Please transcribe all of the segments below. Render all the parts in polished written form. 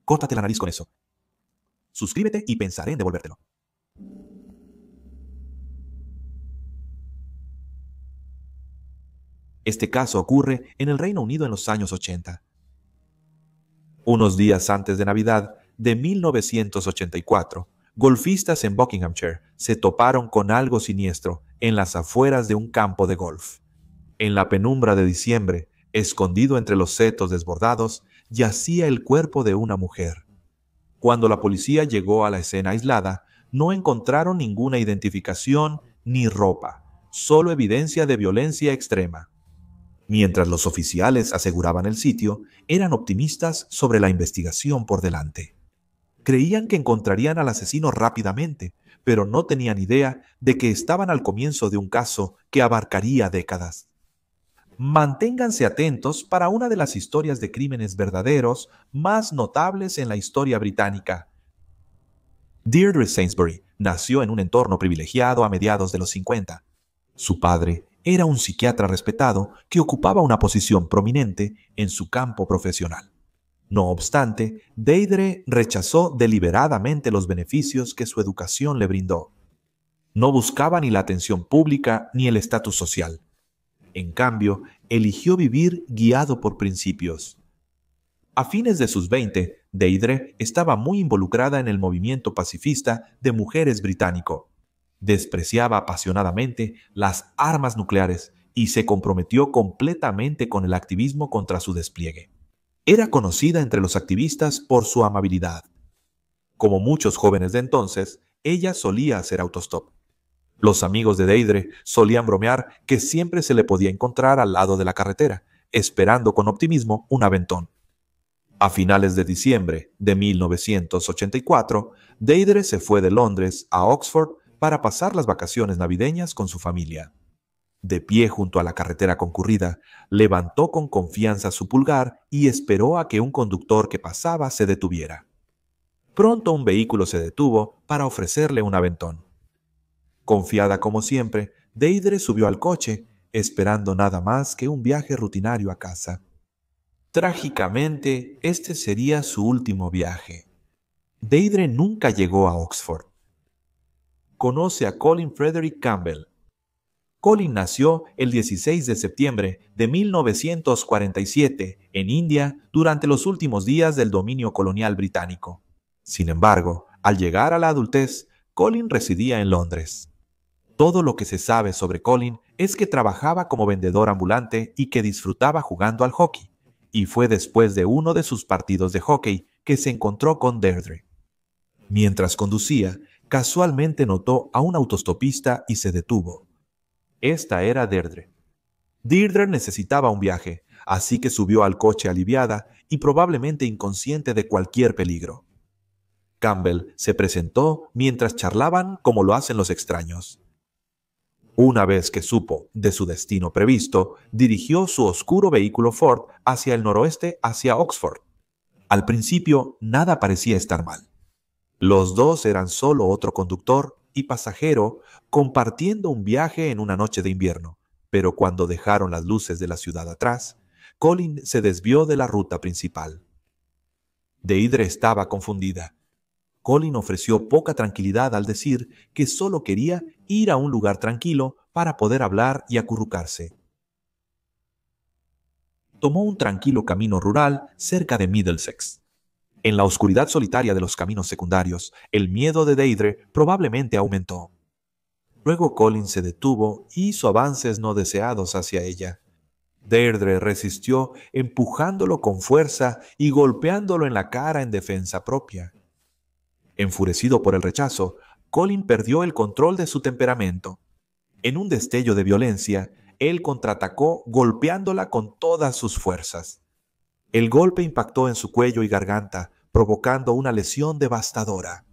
Córtate la nariz con eso. Suscríbete y pensaré en devolvértelo. Este caso ocurre en el Reino Unido en los años 80. Unos días antes de Navidad de 1984, golfistas en Buckinghamshire se toparon con algo siniestro en las afueras de un campo de golf. En la penumbra de diciembre, escondido entre los setos desbordados, yacía el cuerpo de una mujer. Cuando la policía llegó a la escena aislada, no encontraron ninguna identificación ni ropa, solo evidencia de violencia extrema. Mientras los oficiales aseguraban el sitio, eran optimistas sobre la investigación por delante. Creían que encontrarían al asesino rápidamente, pero no tenían idea de que estaban al comienzo de un caso que abarcaría décadas. Manténganse atentos para una de las historias de crímenes verdaderos más notables en la historia británica. Deirdre Sainsbury nació en un entorno privilegiado a mediados de los 50. Su padre era un psiquiatra respetado que ocupaba una posición prominente en su campo profesional. No obstante, Deirdre rechazó deliberadamente los beneficios que su educación le brindó. No buscaba ni la atención pública ni el estatus social. En cambio, eligió vivir guiado por principios. A fines de sus 20, Deirdre estaba muy involucrada en el movimiento pacifista de mujeres británico. Despreciaba apasionadamente las armas nucleares y se comprometió completamente con el activismo contra su despliegue. Era conocida entre los activistas por su amabilidad. Como muchos jóvenes de entonces, ella solía hacer autostop. Los amigos de Deirdre solían bromear que siempre se le podía encontrar al lado de la carretera, esperando con optimismo un aventón. A finales de diciembre de 1984, Deirdre se fue de Londres a Oxford para pasar las vacaciones navideñas con su familia. De pie junto a la carretera concurrida, levantó con confianza su pulgar y esperó a que un conductor que pasaba se detuviera. Pronto un vehículo se detuvo para ofrecerle un aventón. Confiada como siempre, Deirdre subió al coche, esperando nada más que un viaje rutinario a casa. Trágicamente, este sería su último viaje. Deirdre nunca llegó a Oxford. Conoce a Colin Frederick Campbell. Colin nació el 16 de septiembre de 1947 en India durante los últimos días del dominio colonial británico. Sin embargo, al llegar a la adultez, Colin residía en Londres. Todo lo que se sabe sobre Colin es que trabajaba como vendedor ambulante y que disfrutaba jugando al hockey, y fue después de uno de sus partidos de hockey que se encontró con Deirdre. Mientras conducía, casualmente notó a un autostopista y se detuvo. Esta era Deirdre. Deirdre necesitaba un viaje, así que subió al coche aliviada y probablemente inconsciente de cualquier peligro. Campbell se presentó mientras charlaban como lo hacen los extraños. Una vez que supo de su destino previsto, dirigió su oscuro vehículo Ford hacia el noroeste, hacia Oxford. Al principio, nada parecía estar mal. Los dos eran solo otro conductor y pasajero compartiendo un viaje en una noche de invierno, pero cuando dejaron las luces de la ciudad atrás, Colin se desvió de la ruta principal. Deirdre estaba confundida. Colin ofreció poca tranquilidad al decir que solo quería ir a un lugar tranquilo para poder hablar y acurrucarse. Tomó un tranquilo camino rural cerca de Middlesex. En la oscuridad solitaria de los caminos secundarios, el miedo de Deirdre probablemente aumentó. Luego Colin se detuvo y hizo avances no deseados hacia ella. Deirdre resistió, empujándolo con fuerza y golpeándolo en la cara en defensa propia. Enfurecido por el rechazo, Colin perdió el control de su temperamento. En un destello de violencia, él contraatacó golpeándola con todas sus fuerzas. El golpe impactó en su cuello y garganta, provocando una lesión devastadora.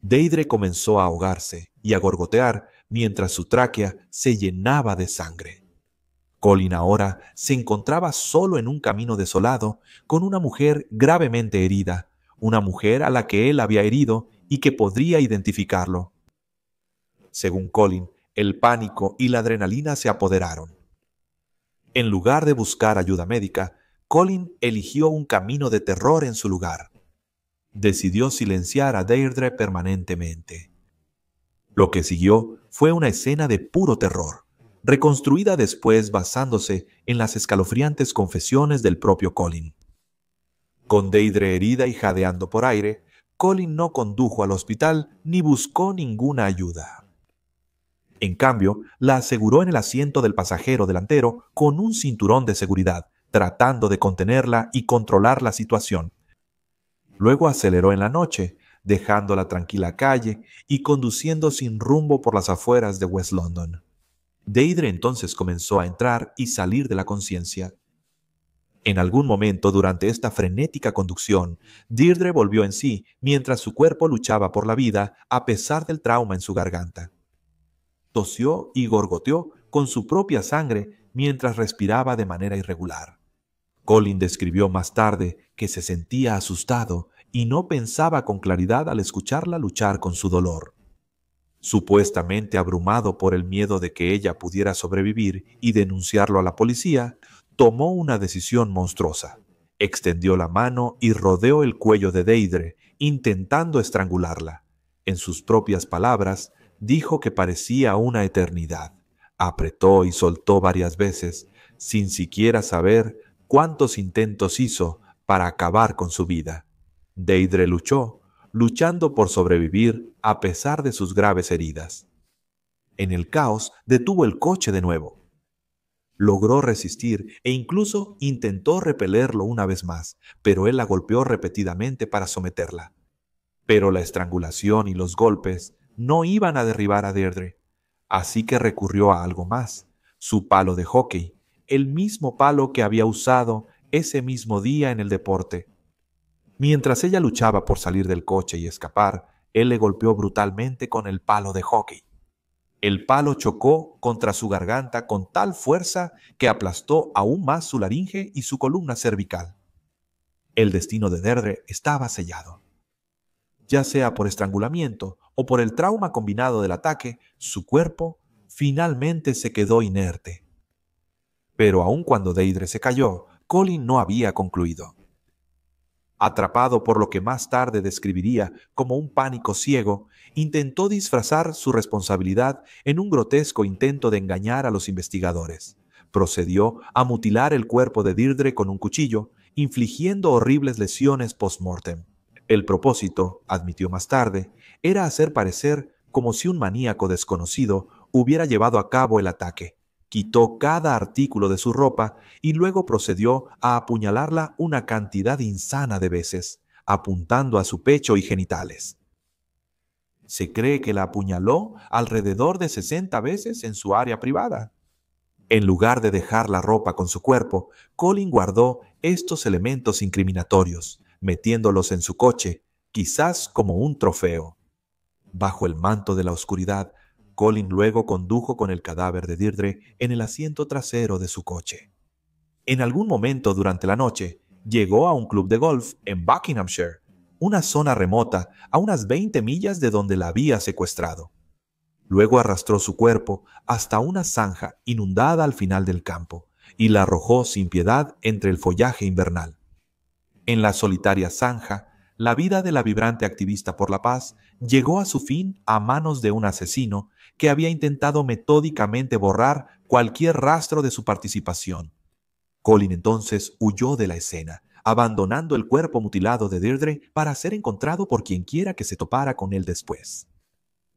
Deirdre comenzó a ahogarse y a gorgotear mientras su tráquea se llenaba de sangre. Colin ahora se encontraba solo en un camino desolado con una mujer gravemente herida, una mujer a la que él había herido y que podría identificarlo. Según Colin, el pánico y la adrenalina se apoderaron. En lugar de buscar ayuda médica, Colin eligió un camino de terror en su lugar. decidió silenciar a Deirdre permanentemente. Lo que siguió fue una escena de puro terror, reconstruida después basándose en las escalofriantes confesiones del propio Colin. Con Deirdre herida y jadeando por aire, Colin no condujo al hospital ni buscó ninguna ayuda. En cambio, la aseguró en el asiento del pasajero delantero con un cinturón de seguridad, tratando de contenerla y controlar la situación. Luego aceleró en la noche, dejando la tranquila calle y conduciendo sin rumbo por las afueras de West London. Deirdre entonces comenzó a entrar y salir de la conciencia. En algún momento durante esta frenética conducción, Deirdre volvió en sí mientras su cuerpo luchaba por la vida a pesar del trauma en su garganta. Tosió y gorgoteó con su propia sangre mientras respiraba de manera irregular. Colin describió más tarde que se sentía asustado y no pensaba con claridad al escucharla luchar con su dolor. Supuestamente abrumado por el miedo de que ella pudiera sobrevivir y denunciarlo a la policía, tomó una decisión monstruosa. Extendió la mano y rodeó el cuello de Deirdre, intentando estrangularla. En sus propias palabras, dijo que parecía una eternidad. Apretó y soltó varias veces, sin siquiera saber cuántos intentos hizo para acabar con su vida. Deirdre luchó, luchando por sobrevivir a pesar de sus graves heridas. En el caos, detuvo el coche de nuevo. Logró resistir e incluso intentó repelerlo una vez más, pero él la golpeó repetidamente para someterla. Pero la estrangulación y los golpes no iban a derribar a Deirdre, así que recurrió a algo más, su palo de hockey, el mismo palo que había usado ese mismo día en el deporte. Mientras ella luchaba por salir del coche y escapar, él le golpeó brutalmente con el palo de hockey. El palo chocó contra su garganta con tal fuerza que aplastó aún más su laringe y su columna cervical. El destino de Deirdre estaba sellado. Ya sea por estrangulamiento o por el trauma combinado del ataque, su cuerpo finalmente se quedó inerte. Pero aun cuando Deirdre se cayó, Colin no había concluido. Atrapado por lo que más tarde describiría como un pánico ciego, intentó disfrazar su responsabilidad en un grotesco intento de engañar a los investigadores. Procedió a mutilar el cuerpo de Deirdre con un cuchillo, infligiendo horribles lesiones post-mortem. El propósito, admitió más tarde, era hacer parecer como si un maníaco desconocido hubiera llevado a cabo el ataque. Quitó cada artículo de su ropa y luego procedió a apuñalarla una cantidad insana de veces, apuntando a su pecho y genitales. Se cree que la apuñaló alrededor de 60 veces en su área privada. En lugar de dejar la ropa con su cuerpo, Colin guardó estos elementos incriminatorios, metiéndolos en su coche, quizás como un trofeo. Bajo el manto de la oscuridad, Colin luego condujo con el cadáver de Deirdre en el asiento trasero de su coche. En algún momento durante la noche, llegó a un club de golf en Buckinghamshire, una zona remota a unas 20 millas de donde la había secuestrado. Luego arrastró su cuerpo hasta una zanja inundada al final del campo y la arrojó sin piedad entre el follaje invernal. En la solitaria zanja, la vida de la vibrante activista por la paz llegó a su fin a manos de un asesino que había intentado metódicamente borrar cualquier rastro de su participación. Colin entonces huyó de la escena, abandonando el cuerpo mutilado de Deirdre para ser encontrado por quienquiera que se topara con él después.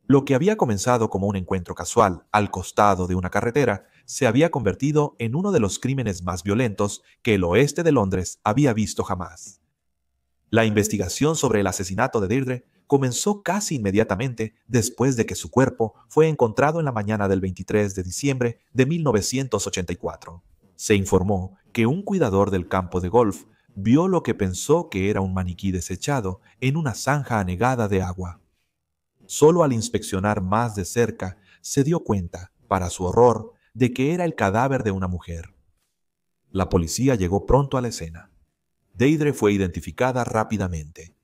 Lo que había comenzado como un encuentro casual al costado de una carretera se había convertido en uno de los crímenes más violentos que el oeste de Londres había visto jamás. La investigación sobre el asesinato de Deirdre comenzó casi inmediatamente después de que su cuerpo fue encontrado en la mañana del 23 de diciembre de 1984. Se informó que un cuidador del campo de golf vio lo que pensó que era un maniquí desechado en una zanja anegada de agua. Solo al inspeccionar más de cerca se dio cuenta, para su horror, de que era el cadáver de una mujer. La policía llegó pronto a la escena. Deirdre fue identificada rápidamente.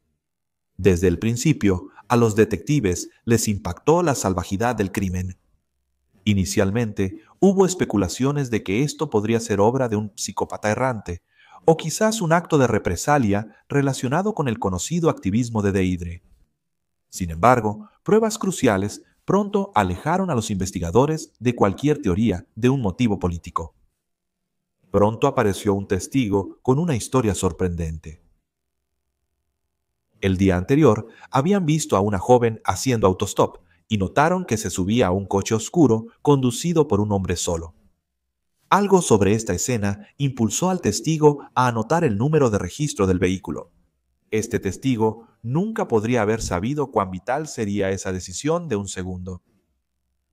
Desde el principio, a los detectives les impactó la salvajidad del crimen. Inicialmente, hubo especulaciones de que esto podría ser obra de un psicópata errante o quizás un acto de represalia relacionado con el conocido activismo de Deirdre. Sin embargo, pruebas cruciales pronto alejaron a los investigadores de cualquier teoría de un motivo político. Pronto apareció un testigo con una historia sorprendente. El día anterior habían visto a una joven haciendo autostop y notaron que se subía a un coche oscuro conducido por un hombre solo. Algo sobre esta escena impulsó al testigo a anotar el número de registro del vehículo. Este testigo nunca podría haber sabido cuán vital sería esa decisión de un segundo.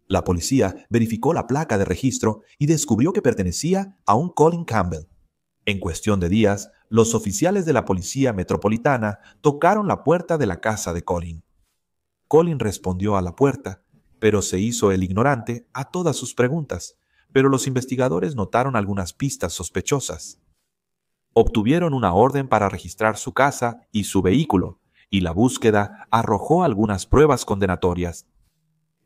La policía verificó la placa de registro y descubrió que pertenecía a un Colin Campbell. En cuestión de días, los oficiales de la Policía Metropolitana tocaron la puerta de la casa de Colin. Colin respondió a la puerta, pero se hizo el ignorante a todas sus preguntas, pero los investigadores notaron algunas pistas sospechosas. Obtuvieron una orden para registrar su casa y su vehículo, y la búsqueda arrojó algunas pruebas condenatorias.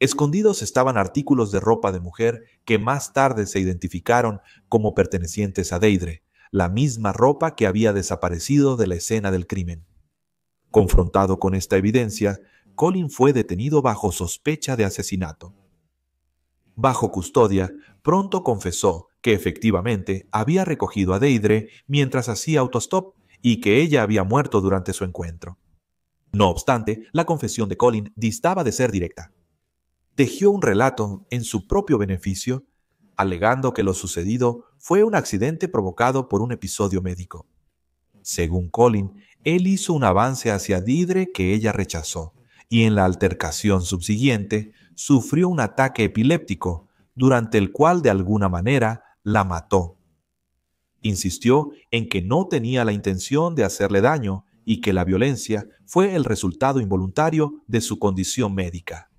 Escondidos estaban artículos de ropa de mujer que más tarde se identificaron como pertenecientes a Deirdre, la misma ropa que había desaparecido de la escena del crimen. Confrontado con esta evidencia, Colin fue detenido bajo sospecha de asesinato. Bajo custodia, pronto confesó que efectivamente había recogido a Deirdre mientras hacía autostop y que ella había muerto durante su encuentro. No obstante, la confesión de Colin distaba de ser directa. Tejió un relato en su propio beneficio, alegando que lo sucedido fue un accidente provocado por un episodio médico. Según Colin, él hizo un avance hacia Deirdre que ella rechazó, y en la altercación subsiguiente sufrió un ataque epiléptico, durante el cual de alguna manera la mató. Insistió en que no tenía la intención de hacerle daño y que la violencia fue el resultado involuntario de su condición médica.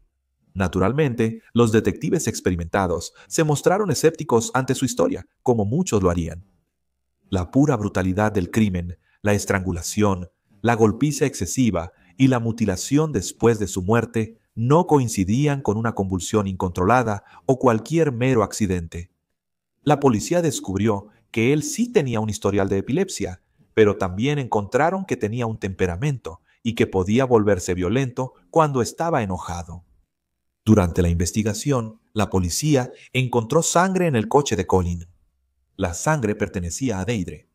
Naturalmente, los detectives experimentados se mostraron escépticos ante su historia, como muchos lo harían. La pura brutalidad del crimen, la estrangulación, la golpiza excesiva y la mutilación después de su muerte no coincidían con una convulsión incontrolada o cualquier mero accidente. La policía descubrió que él sí tenía un historial de epilepsia, pero también encontraron que tenía un temperamento y que podía volverse violento cuando estaba enojado. Durante la investigación, la policía encontró sangre en el coche de Colin. La sangre pertenecía a Deirdre.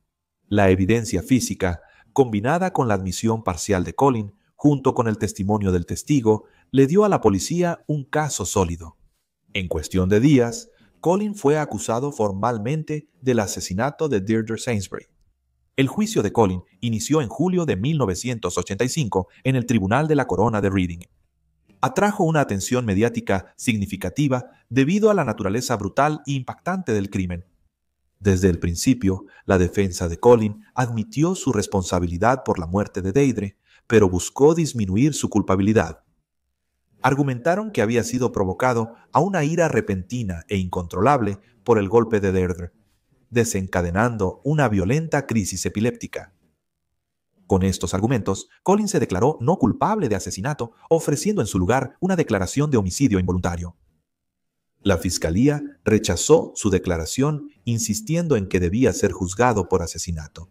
La evidencia física, combinada con la admisión parcial de Colin, junto con el testimonio del testigo, le dio a la policía un caso sólido. En cuestión de días, Colin fue acusado formalmente del asesinato de Deirdre Sainsbury. El juicio de Colin inició en julio de 1985 en el Tribunal de la Corona de Reading. Atrajo una atención mediática significativa debido a la naturaleza brutal e impactante del crimen. Desde el principio, la defensa de Colin admitió su responsabilidad por la muerte de Deirdre, pero buscó disminuir su culpabilidad. Argumentaron que había sido provocado a una ira repentina e incontrolable por el golpe de Deirdre, desencadenando una violenta crisis epiléptica. Con estos argumentos, Colin se declaró no culpable de asesinato, ofreciendo en su lugar una declaración de homicidio involuntario. La fiscalía rechazó su declaración, insistiendo en que debía ser juzgado por asesinato.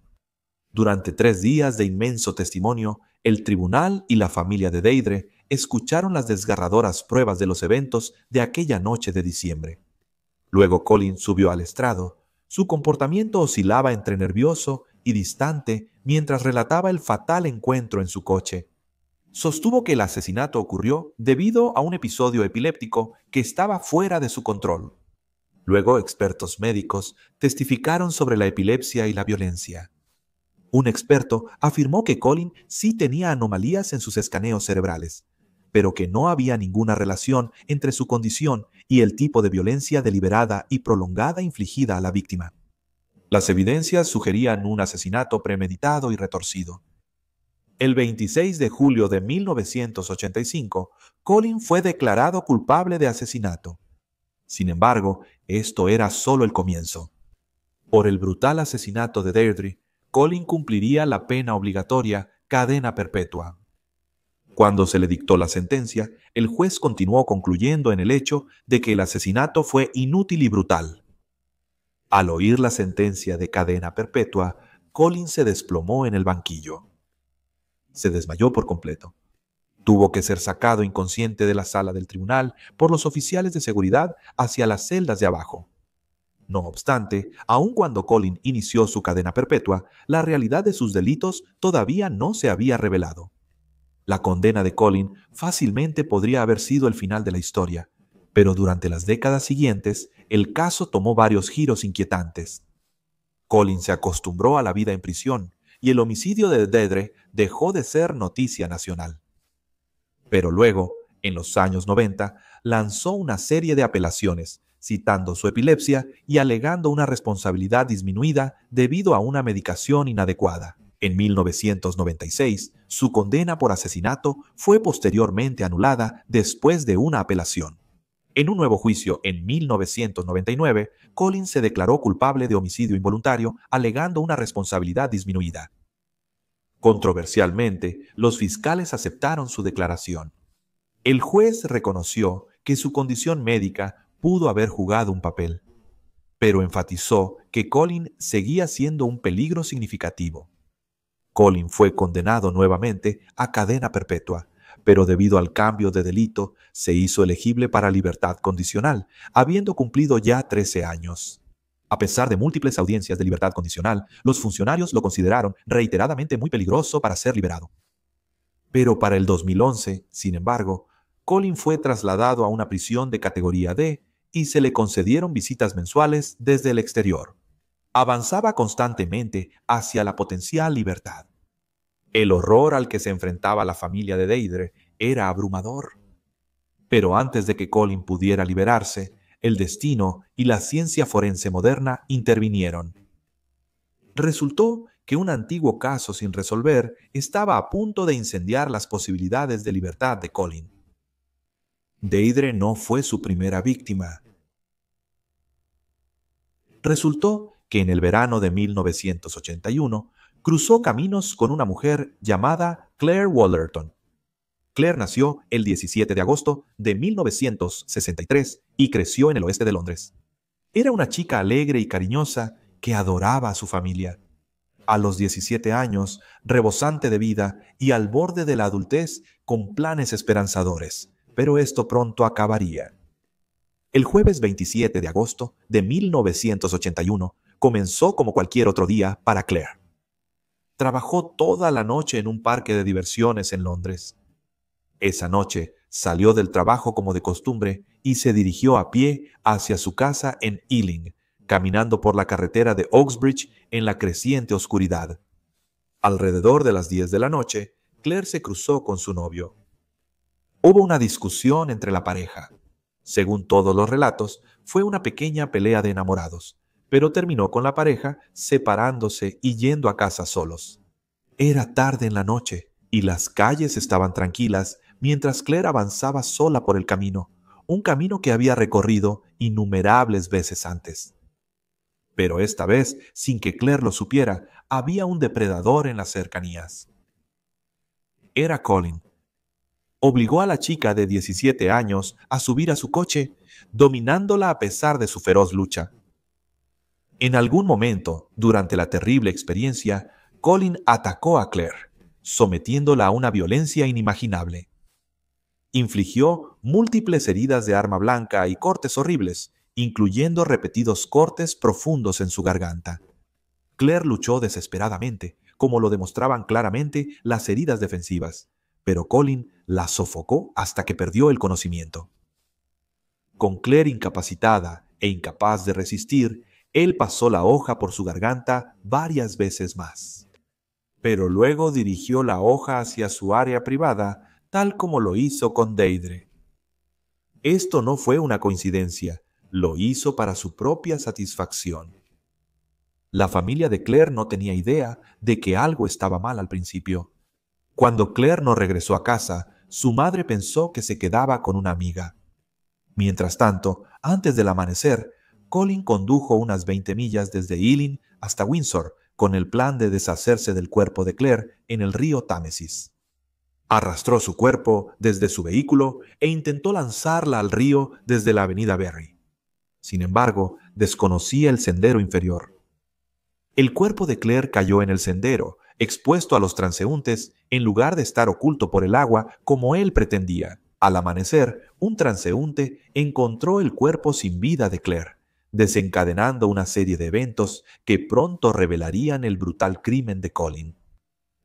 Durante 3 días de inmenso testimonio, el tribunal y la familia de Deirdre escucharon las desgarradoras pruebas de los eventos de aquella noche de diciembre. Luego Colin subió al estrado. Su comportamiento oscilaba entre nervioso y distante mientras relataba el fatal encuentro en su coche. Sostuvo que el asesinato ocurrió debido a un episodio epiléptico que estaba fuera de su control. Luego, expertos médicos testificaron sobre la epilepsia y la violencia. Un experto afirmó que Colin sí tenía anomalías en sus escaneos cerebrales, pero que no había ninguna relación entre su condición y el tipo de violencia deliberada y prolongada infligida a la víctima. Las evidencias sugerían un asesinato premeditado y retorcido. El 26 de julio de 1985, Colin fue declarado culpable de asesinato. Sin embargo, esto era solo el comienzo. Por el brutal asesinato de Deirdre, Colin cumpliría la pena obligatoria cadena perpetua. Cuando se le dictó la sentencia, el juez continuó concluyendo en el hecho de que el asesinato fue inútil y brutal. Al oír la sentencia de cadena perpetua, Colin se desplomó en el banquillo. Se desmayó por completo. Tuvo que ser sacado inconsciente de la sala del tribunal por los oficiales de seguridad hacia las celdas de abajo. No obstante, aun cuando Colin inició su cadena perpetua, la realidad de sus delitos todavía no se había revelado. La condena de Colin fácilmente podría haber sido el final de la historia, pero durante las décadas siguientes, el caso tomó varios giros inquietantes. Colin se acostumbró a la vida en prisión y el homicidio de Deirdre dejó de ser noticia nacional. Pero luego, en los años 90, lanzó una serie de apelaciones, citando su epilepsia y alegando una responsabilidad disminuida debido a una medicación inadecuada. En 1996, su condena por asesinato fue posteriormente anulada después de una apelación. En un nuevo juicio en 1999, Collins se declaró culpable de homicidio involuntario, alegando una responsabilidad disminuida. Controversialmente, los fiscales aceptaron su declaración. El juez reconoció que su condición médica pudo haber jugado un papel, pero enfatizó que Colin seguía siendo un peligro significativo. Colin fue condenado nuevamente a cadena perpetua, pero debido al cambio de delito, se hizo elegible para libertad condicional, habiendo cumplido ya 13 años. A pesar de múltiples audiencias de libertad condicional, los funcionarios lo consideraron reiteradamente muy peligroso para ser liberado. Pero para el 2011, sin embargo, Colin fue trasladado a una prisión de categoría D y se le concedieron visitas mensuales desde el exterior. Avanzaba constantemente hacia la potencial libertad. El horror al que se enfrentaba la familia de Deirdre era abrumador. Pero antes de que Colin pudiera liberarse, el destino y la ciencia forense moderna intervinieron. Resultó que un antiguo caso sin resolver estaba a punto de incendiar las posibilidades de libertad de Colin. Deirdre no fue su primera víctima. Resultó que en el verano de 1981 cruzó caminos con una mujer llamada Claire Wallerton. Claire nació el 17 de agosto de 1963 y creció en el oeste de Londres. Era una chica alegre y cariñosa que adoraba a su familia. A los 17 años, rebosante de vida y al borde de la adultez con planes esperanzadores, pero esto pronto acabaría. El jueves 27 de agosto de 1981 comenzó como cualquier otro día para Claire. Trabajó toda la noche en un parque de diversiones en Londres. Esa noche salió del trabajo como de costumbre y se dirigió a pie hacia su casa en Ealing, caminando por la carretera de Oxbridge en la creciente oscuridad. Alrededor de las 10 de la noche, Claire se cruzó con su novio. Hubo una discusión entre la pareja. Según todos los relatos, fue una pequeña pelea de enamorados, pero terminó con la pareja separándose y yendo a casa solos. Era tarde en la noche y las calles estaban tranquilas mientras Claire avanzaba sola por el camino, un camino que había recorrido innumerables veces antes. Pero esta vez, sin que Claire lo supiera, había un depredador en las cercanías. Era Colin. Obligó a la chica de 17 años a subir a su coche, dominándola a pesar de su feroz lucha. En algún momento, durante la terrible experiencia, Colin atacó a Claire, sometiéndola a una violencia inimaginable. Infligió múltiples heridas de arma blanca y cortes horribles, incluyendo repetidos cortes profundos en su garganta. Claire luchó desesperadamente, como lo demostraban claramente las heridas defensivas, pero Colin la sofocó hasta que perdió el conocimiento. Con Claire incapacitada e incapaz de resistir, él pasó la hoja por su garganta varias veces más. Pero luego dirigió la hoja hacia su área privada, tal como lo hizo con Deirdre. Esto no fue una coincidencia, lo hizo para su propia satisfacción. La familia de Claire no tenía idea de que algo estaba mal al principio. Cuando Claire no regresó a casa, su madre pensó que se quedaba con una amiga. Mientras tanto, antes del amanecer, Colin condujo unas 20 millas desde Ealing hasta Windsor con el plan de deshacerse del cuerpo de Claire en el río Támesis. Arrastró su cuerpo desde su vehículo e intentó lanzarla al río desde la avenida Berry. Sin embargo, desconocía el sendero inferior. El cuerpo de Claire cayó en el sendero, expuesto a los transeúntes, en lugar de estar oculto por el agua como él pretendía. Al amanecer, un transeúnte encontró el cuerpo sin vida de Claire, desencadenando una serie de eventos que pronto revelarían el brutal crimen de Colin.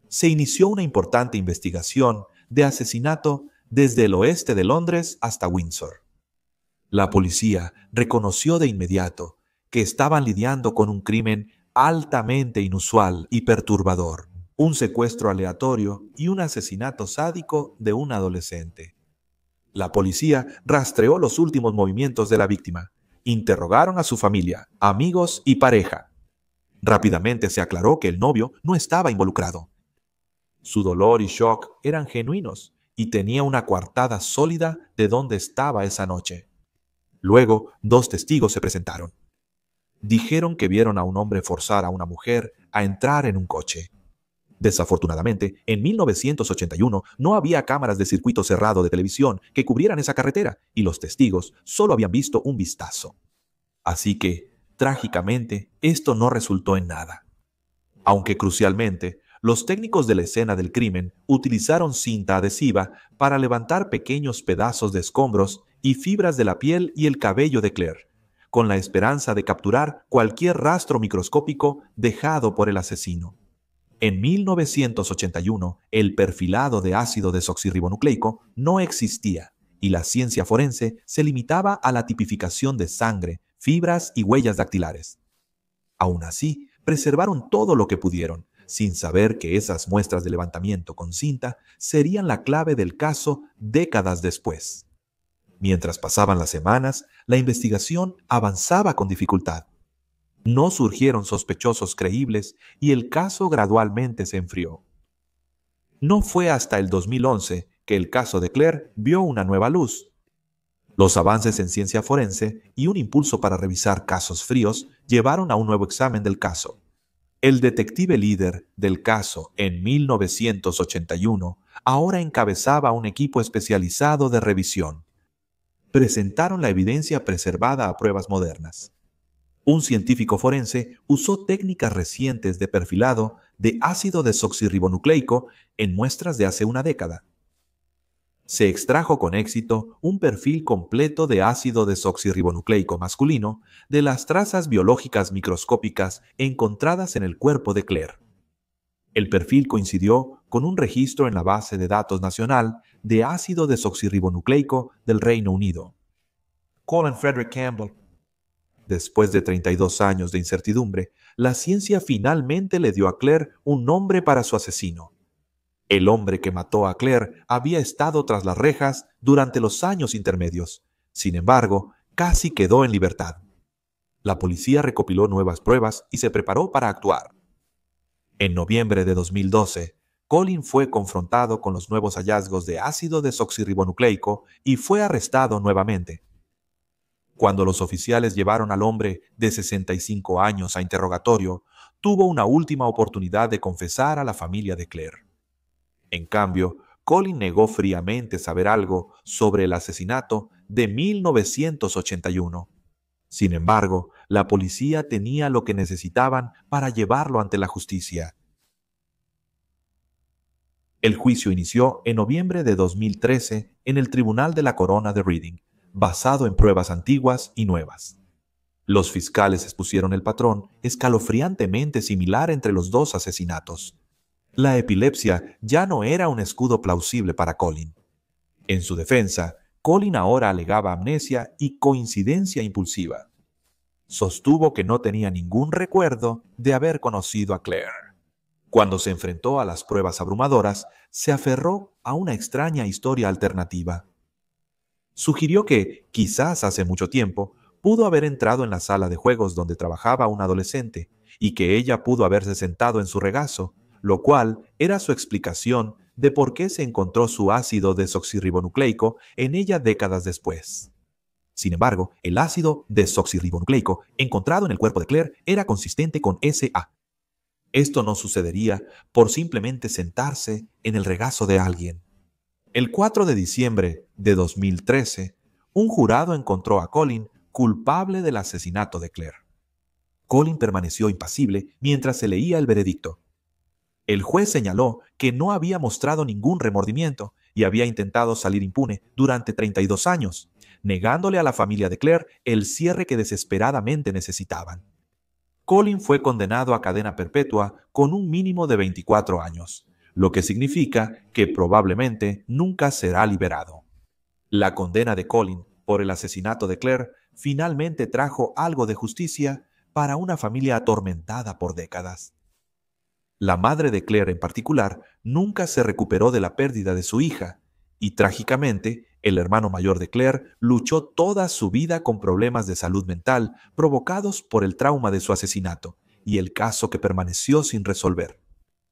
Se inició una importante investigación de asesinato desde el oeste de Londres hasta Windsor. La policía reconoció de inmediato que estaban lidiando con un crimen altamente inusual y perturbador, un secuestro aleatorio y un asesinato sádico de un adolescente. La policía rastreó los últimos movimientos de la víctima, interrogaron a su familia, amigos y pareja. Rápidamente se aclaró que el novio no estaba involucrado. Su dolor y shock eran genuinos y tenía una coartada sólida de dónde estaba esa noche. Luego, dos testigos se presentaron. Dijeron que vieron a un hombre forzar a una mujer a entrar en un coche. Desafortunadamente, en 1981 no había cámaras de circuito cerrado de televisión que cubrieran esa carretera y los testigos solo habían visto un vistazo. Así que, trágicamente, esto no resultó en nada. Aunque crucialmente, los técnicos de la escena del crimen utilizaron cinta adhesiva para levantar pequeños pedazos de escombros y fibras de la piel y el cabello de Claire, con la esperanza de capturar cualquier rastro microscópico dejado por el asesino. En 1981, el perfilado de ácido desoxirribonucleico no existía y la ciencia forense se limitaba a la tipificación de sangre, fibras y huellas dactilares. Aún así, preservaron todo lo que pudieron, sin saber que esas muestras de levantamiento con cinta serían la clave del caso décadas después. Mientras pasaban las semanas, la investigación avanzaba con dificultad. No surgieron sospechosos creíbles y el caso gradualmente se enfrió. No fue hasta el 2011 que el caso de Claire vio una nueva luz. Los avances en ciencia forense y un impulso para revisar casos fríos llevaron a un nuevo examen del caso. El detective líder del caso en 1981 ahora encabezaba un equipo especializado de revisión. Presentaron la evidencia preservada a pruebas modernas. Un científico forense usó técnicas recientes de perfilado de ácido desoxirribonucleico en muestras de hace una década. Se extrajo con éxito un perfil completo de ácido desoxirribonucleico masculino de las trazas biológicas microscópicas encontradas en el cuerpo de Claire. El perfil coincidió con un registro en la base de datos nacional de ácido desoxirribonucleico del Reino Unido. Colin Frederick Campbell. Después de 32 años de incertidumbre, la ciencia finalmente le dio a Claire un nombre para su asesino. El hombre que mató a Claire había estado tras las rejas durante los años intermedios. Sin embargo, casi quedó en libertad. La policía recopiló nuevas pruebas y se preparó para actuar. En noviembre de 2012, Colin fue confrontado con los nuevos hallazgos de ácido desoxirribonucleico y fue arrestado nuevamente. Cuando los oficiales llevaron al hombre de 65 años a interrogatorio, tuvo una última oportunidad de confesar a la familia de Claire. En cambio, Colin negó fríamente saber algo sobre el asesinato de 1981. Sin embargo, la policía tenía lo que necesitaban para llevarlo ante la justicia. El juicio inició en noviembre de 2013 en el Tribunal de la Corona de Reading, basado en pruebas antiguas y nuevas. Los fiscales expusieron el patrón escalofriantemente similar entre los dos asesinatos. La epilepsia ya no era un escudo plausible para Colin. En su defensa, Colin ahora alegaba amnesia y coincidencia impulsiva. Sostuvo que no tenía ningún recuerdo de haber conocido a Claire. Cuando se enfrentó a las pruebas abrumadoras, se aferró a una extraña historia alternativa. Sugirió que, quizás hace mucho tiempo, pudo haber entrado en la sala de juegos donde trabajaba un adolescente y que ella pudo haberse sentado en su regazo, lo cual era su explicación de por qué se encontró su ácido desoxirribonucleico en ella décadas después. Sin embargo, el ácido desoxirribonucleico encontrado en el cuerpo de Claire era consistente con SA. Esto no sucedería por simplemente sentarse en el regazo de alguien. El 4 de diciembre de 2013, un jurado encontró a Colin culpable del asesinato de Claire. Colin permaneció impasible mientras se leía el veredicto. El juez señaló que no había mostrado ningún remordimiento y había intentado salir impune durante 32 años, negándole a la familia de Claire el cierre que desesperadamente necesitaban. Colin fue condenado a cadena perpetua con un mínimo de 24 años, lo que significa que probablemente nunca será liberado. La condena de Colin por el asesinato de Claire finalmente trajo algo de justicia para una familia atormentada por décadas. La madre de Claire en particular nunca se recuperó de la pérdida de su hija y trágicamente el hermano mayor de Claire luchó toda su vida con problemas de salud mental provocados por el trauma de su asesinato y el caso que permaneció sin resolver.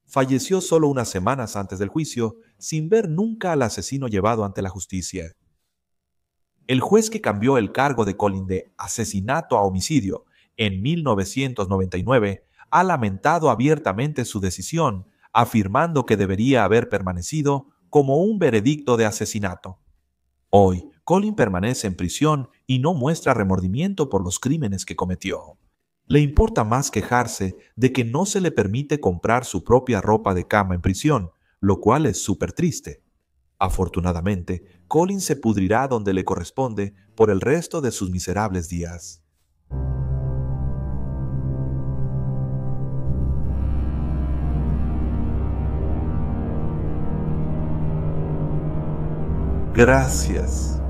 Falleció solo unas semanas antes del juicio sin ver nunca al asesino llevado ante la justicia. El juez que cambió el cargo de Colin de asesinato a homicidio en 1999 ha lamentado abiertamente su decisión, afirmando que debería haber permanecido como un veredicto de asesinato. Hoy, Colin permanece en prisión y no muestra remordimiento por los crímenes que cometió. Le importa más quejarse de que no se le permite comprar su propia ropa de cama en prisión, lo cual es súper triste. Afortunadamente, Colin se pudrirá donde le corresponde por el resto de sus miserables días. Gracias.